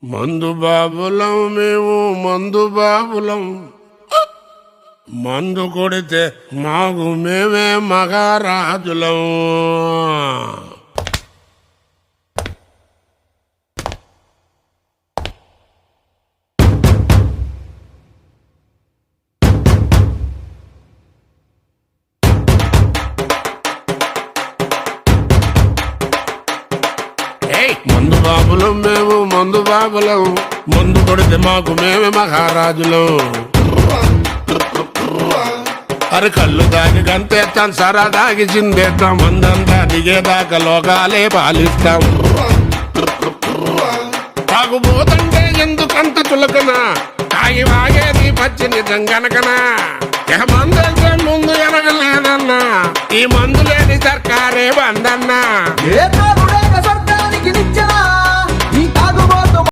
మందు బాబులం మేము మందు బాబులం, మందు కొడితే మాకు మేమే మహారాజులం. మందు బాబులం మేము మందు బాబులం, మందు కొడితే మాకు మేమే మహారాజులం. అరే కళ్ళు దాగి గంతేస్తాం, సరా దాగి చిందేస్తాం, మందంతా దిగేదాకా లోకాలే పాలిస్తాం. తాగుబోతంటే ఎందుకంత చులకన, తాగి వాగేది పచ్చి నిజం గనకనా. మందంటే ముందు ఎనగలేదన్నా, ఈ మందు లేని సర్కారే బందన్నా. స్వర్గానికి నిచ్చెన